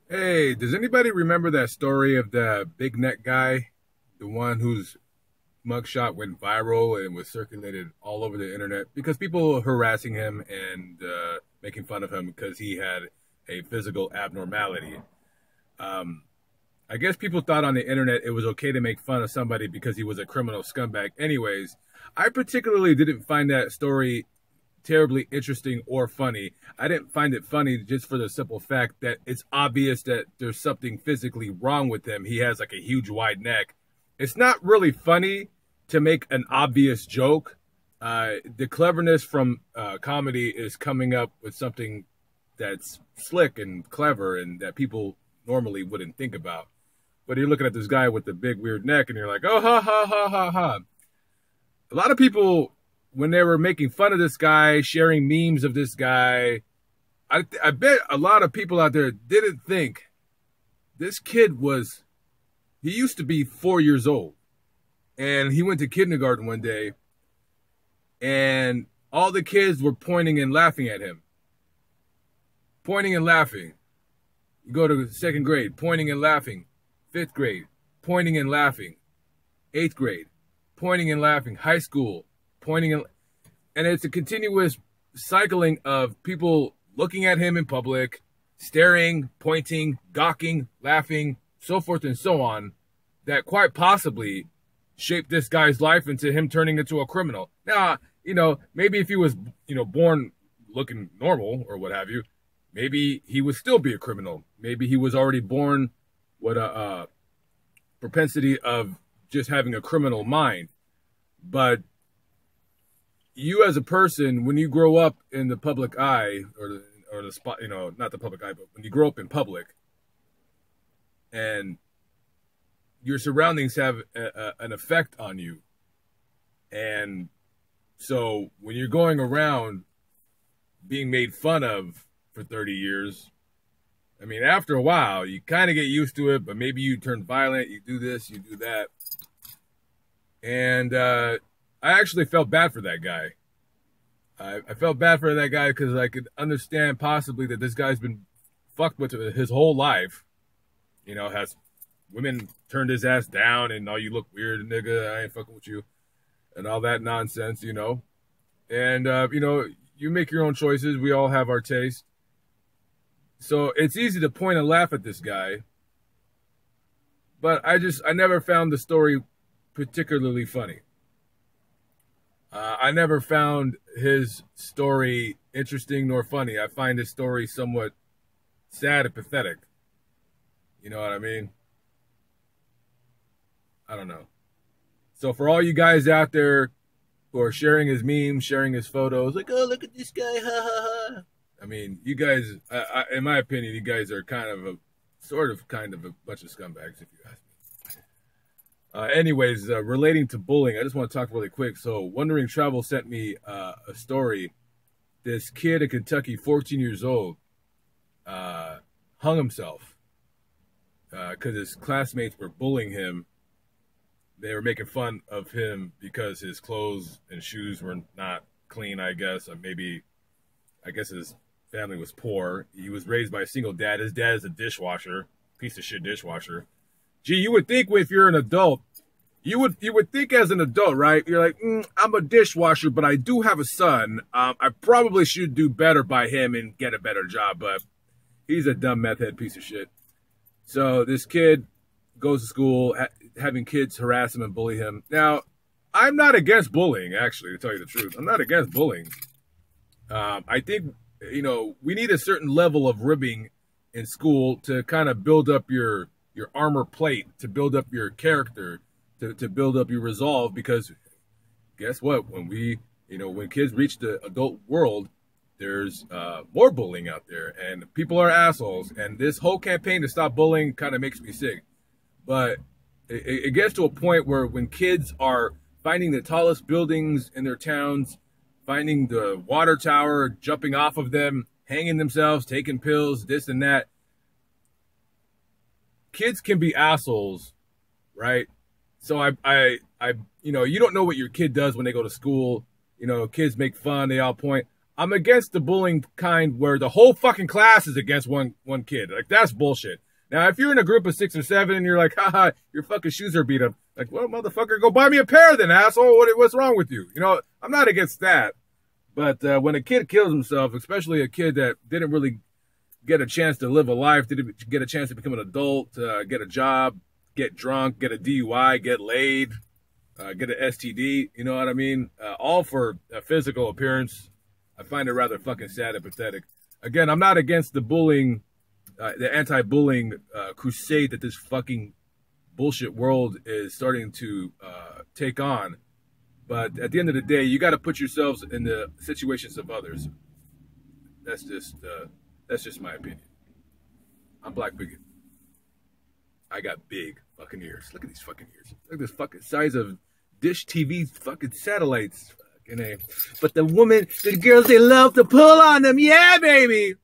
Hey, does anybody remember that story of the big neck guy? The one whose mugshot went viral and was circulated all over the internet because people were harassing him and making fun of him because he had a physical abnormality. Um, I guess people thought on the internet it was okay to make fun of somebody because he was a criminal scumbag. Anyways, I particularly didn't find that story terribly interesting or funny. I didn't find it funny just for the simple fact that it's obvious that there's something physically wrong with him. He has like a huge wide neck. It's not really funny to make an obvious joke. The cleverness from comedy is coming up with something that's slick and clever and that people normally wouldn't think about. But you're looking at this guy with the big weird neck and you're like, oh, ha, ha, ha, ha, ha. A lot of people, when they were making fun of this guy, sharing memes of this guy, I bet a lot of people out there didn't think this kid was, he used to be 4 years old. And he went to kindergarten one day, and all the kids were pointing and laughing at him. Pointing and laughing. You go to second grade, pointing and laughing. Fifth grade, pointing and laughing. Eighth grade, pointing and laughing. High school, pointing and it's a continuous cycling of people looking at him in public, staring, pointing, gawking, laughing, so forth and so on, that quite possibly shaped this guy's life into him turning into a criminal. Now, maybe if he was, born looking normal or what have you, maybe he would still be a criminal. Maybe he was already born with a propensity of just having a criminal mind. But you as a person, when you grow up in the public eye or the spot, not the public eye, but when you grow up in public and your surroundings have an effect on you. And so when you're going around being made fun of for 30 years, I mean, after a while, you kind of get used to it, but maybe you turn violent, you do this, you do that. And I actually felt bad for that guy. I felt bad for that guy because I could understand possibly that this guy's been fucked with his whole life. Has women turned his ass down and, oh, you look weird, nigga, I ain't fucking with you, and all that nonsense, And, you make your own choices. We all have our taste. So it's easy to point and laugh at this guy. But I never found the story particularly funny. I never found his story interesting nor funny. I find his story somewhat sad and pathetic. You know what I mean? I don't know. So for all you guys out there who are sharing his memes, sharing his photos, like, oh, look at this guy, ha, ha, ha. I mean, you guys, in my opinion, you guys are kind of a bunch of scumbags, if you ask me. Anyways, relating to bullying, I just want to talk really quick. So Wondering Travel sent me a story. This kid in Kentucky, 14 years old, hung himself because his classmates were bullying him. They were making fun of him because his clothes and shoes were not clean, I guess. Or maybe, I guess his family was poor. He was raised by a single dad. His dad is a dishwasher, piece of shit dishwasher. Gee, you would think if you're an adult, you would think as an adult, right? You're like, I'm a dishwasher, but I do have a son. I probably should do better by him and get a better job, but he's a dumb meth head piece of shit. So this kid goes to school, having kids harass him and bully him. Now, I'm not against bullying, actually, to tell you the truth. I'm not against bullying. I think, we need a certain level of ribbing in school to kind of build up your armor plate, to build up your character, to build up your resolve, because guess what? When kids reach the adult world, there's more bullying out there, and people are assholes. And this whole campaign to stop bullying kind of makes me sick. But it gets to a point where when kids are finding the tallest buildings in their towns, finding the water tower, jumping off of them, hanging themselves, taking pills, this and that, kids can be assholes, right? So you don't know what your kid does when they go to school. Kids make fun, they all point. I'm against the bullying kind where the whole fucking class is against one kid. Like, that's bullshit. Now, if you're in a group of 6 or 7 and you're like, haha, your fucking shoes are beat up, like, well, motherfucker, go buy me a pair then, asshole. What's wrong with you? You know, I'm not against that. But when a kid kills himself, especially a kid that didn't really get a chance to live a life, didn't get a chance to become an adult, get a job, get drunk, get a DUI, get laid, get an STD, you know what I mean? All for a physical appearance. I find it rather fucking sad and pathetic. Again, I'm not against the bullying, the anti-bullying crusade that this fucking bullshit world is starting to take on. But at the end of the day, you got to put yourselves in the situations of others. That's just my opinion. I'm Black Bigot. I got big fucking ears. Look at these fucking ears. Look at this fucking size of dish TV fucking satellites. Fucking A. But the girls, they love to pull on them. Yeah, baby.